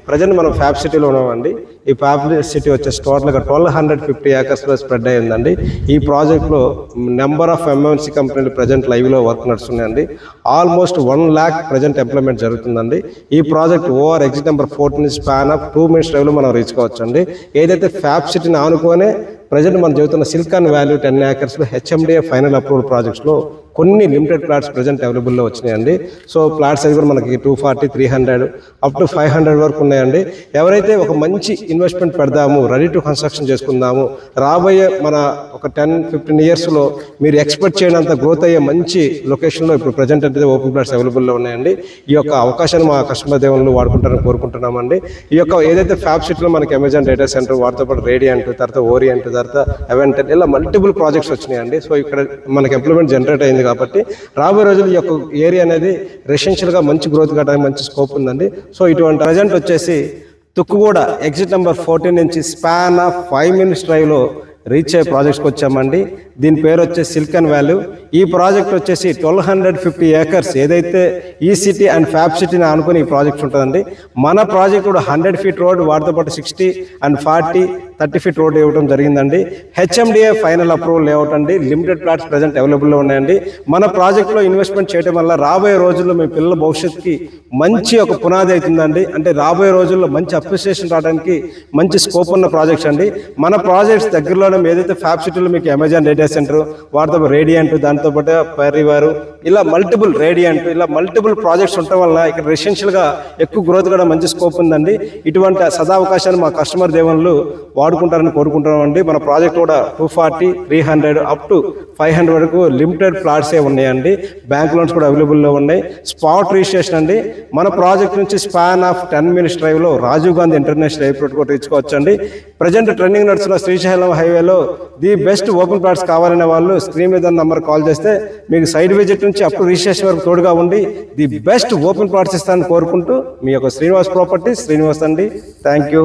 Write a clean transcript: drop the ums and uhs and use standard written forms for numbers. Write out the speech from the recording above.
Present మనం fab సిటీలో ఉన్నామండి. ఈ ఫ్యాబ్ సిటీ వచ్చేసి టోటల్గా 1250 ఏకర్స్లో స్ప్రెడ్ అయి ఉందండి. ఈ ప్రాజెక్ట్లో నెంబర్ ఆఫ్ ఎంఎన్సీ కంపెనీలు ప్రజెంట్ లైవ్లో వర్క్ నడుస్తున్నాయండి. ఆల్మోస్ట్ 1 lakh ప్రజెంట్ ఎంప్లాయ్మెంట్ జరుగుతుందండి. ఈ project over exit number 14 span of 2 minutes డ్రైవ్లో మనం రీచ్ కావచ్చు అండి. ఏదైతే ఫ్యాబ్ సిటీని ఆనుకోనే ప్రజెంట్ మనం చెబుతున్న సిలికాన్ వ్యాలీ 10 acresలో హెచ్ఎండిఏ ఫైనల్ అప్రూవల్ ప్రాజెక్ట్స్లో కొన్ని లిమిటెడ్ ప్లాట్స్ ప్రజెంట్ అవైలబుల్లో వచ్చినాయండి. సో ప్లాట్స్ అది కూడా మనకి 240, 300 అప్ టు 500 వరకు ఉన్నాయండి. ఎవరైతే ఒక మంచి ఇన్వెస్ట్మెంట్ పెడదాము, రెడీ టు కన్స్ట్రక్షన్ చేసుకుందాము, రాబోయే మన ఒక 10-15 ఇయర్స్లో మీరు ఎక్స్పెక్ట్ చేయనంత గ్రోత్ అయ్యే మంచి లొకేషన్లో ఇప్పుడు ప్రజెంట్ అయితే ఓపెన్ ప్లాట్స్ అవైలబుల్లో ఉన్నాయండి. ఈ యొక్క అవకాశాన్ని మా కస్టమర్ దేవుళ్ళు వాడుకుంటారని కోరుకుంటున్నామండి. ఈ యొక్క ఏదైతే ఫ్యాబ్ సిటీలో మనకి అమెజాన్ డేటా సెంటర్, వాటితో పాటు రేడియంట్, తర్వాత ఓరియంట్, తర్వాత ఎవెంటెన్, ఇలా మల్టిపుల్ ప్రాజెక్ట్స్ వచ్చినాయండి. సో ఇక్కడ మనకి ఎంప్లాయ్మెంట్ జనరేట్ అయింది కాబట్టి రాబోయే రోజులు ఈ యొక్క ఏరియా అనేది రెసిడెన్షియల్గా మంచి గ్రోత్ కావడానికి మంచి స్కోప్ ఉందండి. సో ఇటువంటి ప్రజెంట్ వచ్చేసి తుక్కుగూడ ఎగ్జిట్ నెంబర్ 14 నుంచి స్పాన్ ఆఫ్ 5 minutes డ్రైవ్లో రీచ్ అయ్యే ప్రాజెక్ట్స్కి వచ్చామండి. దీని పేరు వచ్చేసి సిలికాన్ వ్యాలీ. ఈ ప్రాజెక్ట్ వచ్చేసి 1250 ఏకర్స్ ఏదైతే ఈ సిటీ అండ్ ఫ్యాబ్ సిటీని అనుకుని ఈ ప్రాజెక్ట్ ఉంటుందండి. మన ప్రాజెక్ట్ కూడా 100 feet రోడ్, వాటితో పాటు 60 and 40, 30 feet రోడ్ ఇవ్వడం జరిగిందండి. హెచ్ఎండిఏ ఫైనల్ అప్రూవల్ లేఅవుట్ అండి. లిమిటెడ్ ప్లాట్స్ ప్రజెంట్ అవైలబుల్లో ఉన్నాయండి. మన ప్రాజెక్ట్లో ఇన్వెస్ట్మెంట్ చేయడం వల్ల రాబోయే రోజుల్లో మీ పిల్లల భవిష్యత్తుకి మంచి ఒక పునాది అవుతుందండి. అంటే రాబోయే రోజుల్లో మంచి అప్రిసియేషన్ రావడానికి మంచి స్కోప్ ఉన్న ప్రాజెక్ట్స్ అండి. మన ప్రాజెక్ట్స్ దగ్గరలోనే ఏదైతే ఫ్యాబ్ సిటీలో మీకు అమెజాన్ డేటా సెంటర్, వాటితో రేడియంట్, దాంతో పాటు పరివారు, ఇలా మల్టిపుల్ ప్రాజెక్ట్స్ ఉండటం వల్ల ఇక్కడ రెసిడెన్షియల్గా ఎక్కువ గ్రోత్ కూడా మంచి స్కోప్ ఉందండి. ఇటువంటి సదావకాశాన్ని మా కస్టమర్ దేవుళ్ళు వాడుకుంటారని కోరుకుంటున్నామండి. మన ప్రాజెక్ట్ కూడా 240, 300 అప్ టు 500 వరకు లిమిటెడ్ ప్లాట్సే ఉన్నాయండి. బ్యాంక్ లోన్స్ కూడా అవైలబుల్లో ఉన్నాయి. స్పాట్ రిజిస్ట్రేషన్ అండి. మన ప్రాజెక్ట్ నుంచి స్పాన్ ఆఫ్ 10 minutes డ్రైవ్లో రాజీవ్ గాంధీ ఇంటర్నేషనల్ ఎయిర్పోర్ట్ కూడా రీచ్ కావచ్చండి. ప్రజెంట్ ట్రెండింగ్ నడుస్తున్న శ్రీశైలం హైవేలో ది బెస్ట్ ఓపెన్ ప్లాట్స్ కావాలనే వాళ్ళు స్క్రీన్ మీద నంబర్ కాల్ చేస్తే మీకు సైడ్ విజిట్ నుంచి అప్ టు రిజిస్ట్రేషన్ వరకు తోడుగా ఉండి ది బెస్ట్ ఓపెన్ ప్లాట్స్ ఇస్తానని కోరుకుంటూ మీ యొక్క శ్రీనివాస్ ప్రాపర్టీస్ శ్రీనివాస్ అండి. Thank you.